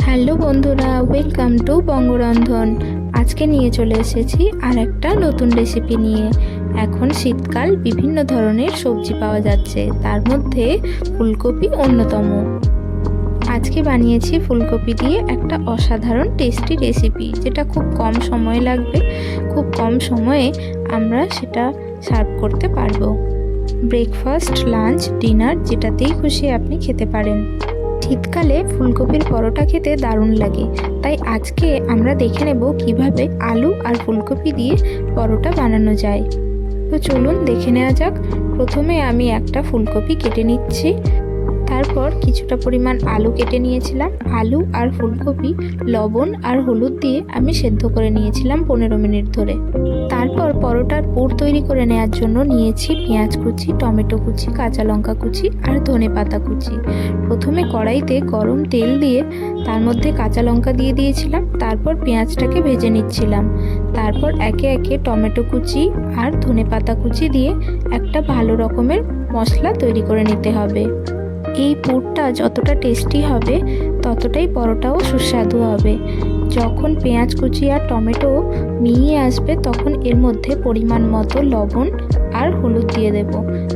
Hello বন্ধুরা, welcome to বঙ্গরন্ধন। আজকে নিয়ে চলে এসেছি আর একটা নতুন রেসিপি নিয়ে। এখন শীতকাল, বিভিন্ন ধরনের সবজি পাওয়া যাচ্ছে, তার মধ্যে ফুলকপি অন্যতম। আজকে বানিয়েছি ফুলকপি দিয়ে একটা অসাধারণ টেস্টি রেসিপি, যেটা খুব কম সময় লাগবে। খুব কম সময়ে আমরা সেটা সার্ভ করতে পারবো। ব্রেকফাস্ট, লাঞ্চ, ডিনার যেটাতেই খুশি আপনি খেতে পারেন। শীতকালে ফুলকপির পরোটা খেতে দারুণ লাগে, তাই আজকে আমরা দেখে নেব কিভাবে আলু আর ফুলকপি দিয়ে পরোটা বানানো যায়। তো চলুন দেখে নেওয়া যাক। প্রথমে আমি একটা ফুলকপি কেটে নিচ্ছি, তারপর কিছুটা পরিমাণ আলু কেটে নিয়েছিলাম। আলু আর ফুলকপি লবণ আর হলুদ দিয়ে আমি সেদ্ধ করে নিয়েছিলাম 15 মিনিট ধরে। তারপর পরোটার পুর তৈরি করে নেওয়ার জন্য নিয়েছি পেঁয়াজ কুচি, টমেটো কুচি, কাঁচা লঙ্কা কুচি আর ধনেপাতা কুচি। প্রথমে কড়াইতে গরম তেল দিয়ে তার মধ্যে কাঁচা লঙ্কা দিয়ে দিয়েছিলাম, তারপর পেঁয়াজটাকে ভেজে নিচ্ছিলাম। তারপর একে একে টমেটো কুচি আর ধনেপাতা কুচি দিয়ে একটা ভালো রকমের মশলা তৈরি করে নিতে হবে। এই পুরটা যতটা টেস্টি হবে ততটাই পরোটাও সুস্বাদু হবে। যখন পেঁয়াজ কুচি আর টমেটো মিলিয়ে আসবে তখন এর মধ্যে পরিমাণ মতো লবণ আর হলুদ দিয়ে দেব,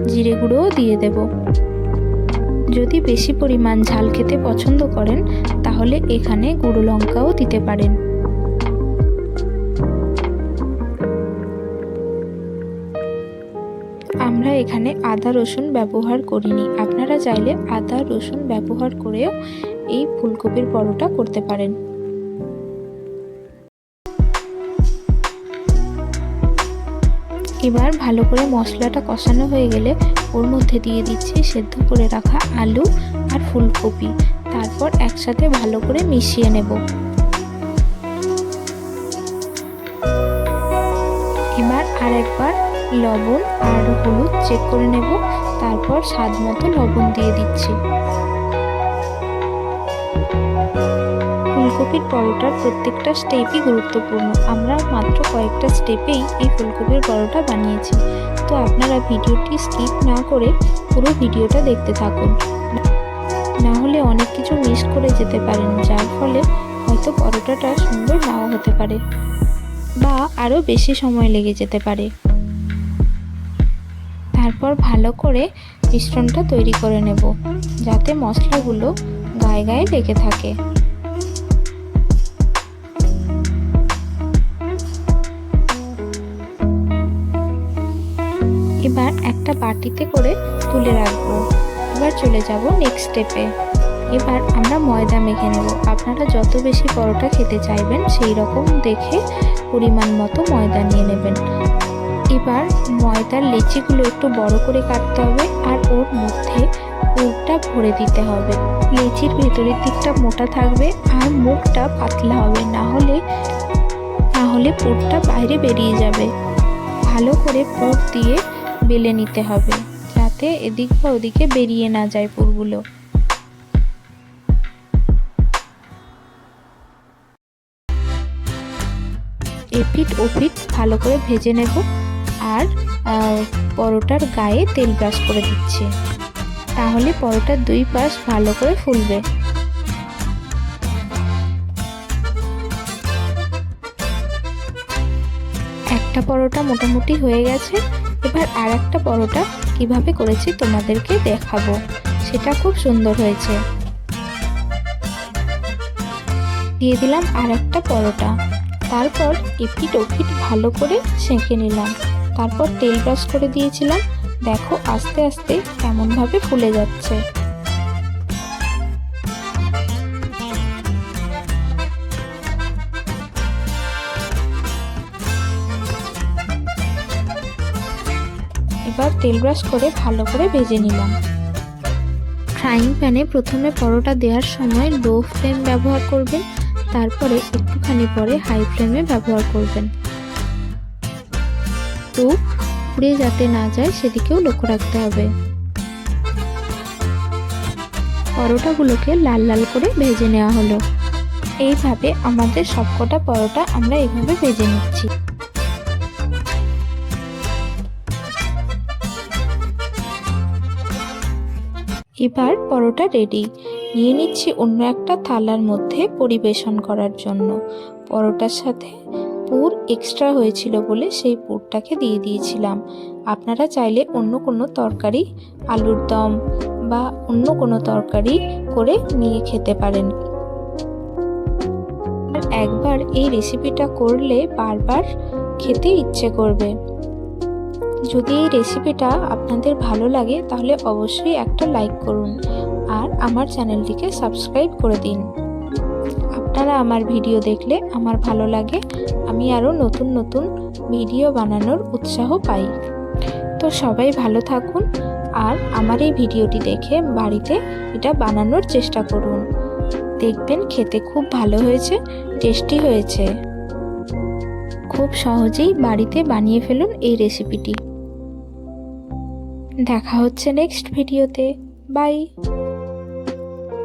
জিরে গুঁড়োও দিয়ে দেব। যদি বেশি পরিমাণ ঝাল খেতে পছন্দ করেন তাহলে এখানে গুঁড়ো লঙ্কাও দিতে পারেন। আমরা এখানে আদা রসুন ব্যবহার করিনি, আপনারা চাইলে আদা রসুন ব্যবহার করেও এই ফুলকপির পরোটা করতে পারেন। এবার ভালো করে মশলাটা কষানো হয়ে গেলে ওর মধ্যে দিয়ে দিচ্ছি সেদ্ধ করে রাখা আলু আর ফুলকপি, তারপর একসাথে ভালো করে মিশিয়ে নেব। এবার আর একবার লবণ আর হলুদ চেক করে নেব, তারপর স্বাদ মতো লবণ দিয়ে দিচ্ছি। ফুলকপির পরোটার প্রত্যেকটা স্টেপই গুরুত্বপূর্ণ। আমরা মাত্র কয়েকটা স্টেপেই এই ফুলকপির পরোটা বানিয়েছি। তো আপনারা ভিডিওটি স্কিপ না করে পুরো ভিডিওটা দেখতে থাকুন, না হলে অনেক কিছু মিস করে যেতে পারেন, যার ফলে হয়তো পরোটাটা সুন্দর নাও হতে পারে বা আরও বেশি সময় লেগে যেতে পারে। তারপর ভালো করে মিশ্রণটা তৈরি করে নেব, যাতে মশলাগুলো গায়ে গায়ে লেগে থাকে। এবার একটা বাটিতে করে তুলে রাখবো। এবার চলে যাব নেক্সট স্টেপে। এবার আমরা ময়দা মেখে নেব। আপনারা যত বেশি পরোটা খেতে চাইবেন সেই রকম দেখে পরিমাণ মতো ময়দা নিয়ে নেবেন। এবার ময়দার লেচিগুলো একটু বড় করে কাটতে হবে আর ওর মধ্যে পুরটা ভরে দিতে হবে। লেচির ভেতরের দিকটা মোটা থাকবে আর মুখটা পাতলা হবে, না হলে পুরটা বাইরে বেরিয়ে যাবে। ভালো করে পুর দিয়ে বেলে নিতে হবে, যাতে এদিক বা ওদিকে বেরিয়ে না যায় পুরগুলো। এপিঠ ওপিঠ ভালো করে ভেজে নেব আর পরোটার গায়ে তেল ব্রাশ করে দিচ্ছি, তাহলে পরোটার দুই পাশ ভালো করে ফুলবে। একটা পরোটা মোটামুটি হয়ে গেছে। এবার আর একটা পরোটা কিভাবে করেছি তোমাদেরকে দেখাবো, সেটা খুব সুন্দর হয়েছে। দিয়ে দিলাম আর একটা পরোটা, তারপর এপিঠ ওপিঠ ভালো করে সেঁকে নিলাম। তারপর তেল ব্রাশ করে দিয়েছিলাম, দেখো আস্তে আস্তে কেমনভাবে ফুলে যাচ্ছে। এবার তেল ব্রাশ করে ভালো করে ভেজে নিলাম। ফ্রাইং প্যানে প্রথমে পরোটা দেওয়ার সময় লো ফ্লেম ব্যবহার করবেন, তারপরে একটুখানি পরে হাই ফ্লেমে ব্যবহার করবেন। তো পুড়ে যাতে না যায় সেদিকেও লক্ষ্য রাখতে হবে। পরোটাগুলোকে লাল লাল করে ভেজে নেওয়া হলো। এইভাবে আমাদের সবকটা পরোটা আমরা এইভাবে ভেজে নিচ্ছি। এবার পরোটা রেডি। নিয়ে নিচ্ছি অন্য একটা থালার মধ্যে পরিবেশন করার জন্য। পরোটার সাথে পুর এক্সট্রা হয়েছিল বলে সেই পুরটাকে দিয়ে দিয়েছিলাম। আপনারা চাইলে অন্য কোনো তরকারি, আলুর দম বা অন্য কোনো তরকারি করে নিয়ে খেতে পারেন। আর একবার এই রেসিপিটা করলে বারবার খেতে ইচ্ছে করবে। যদি এই রেসিপিটা আপনাদের ভালো লাগে তাহলে অবশ্যই একটা লাইক করুন আর আমার চ্যানেলটিকে সাবস্ক্রাইব করে দিন। আপনারা আমার ভিডিও দেখলে আমার ভালো লাগে, আমি আরও নতুন নতুন ভিডিও বানানোর উৎসাহ পাই। তো সবাই ভালো থাকুন আর আমার এই ভিডিওটি দেখে বাড়িতে এটা বানানোর চেষ্টা করুন। দেখবেন খেতে খুব ভালো হয়েছে, টেস্টি হয়েছে। খুব সহজেই বাড়িতে বানিয়ে ফেলুন এই রেসিপিটি। দেখা হচ্ছে নেক্সট ভিডিওতে। বাই।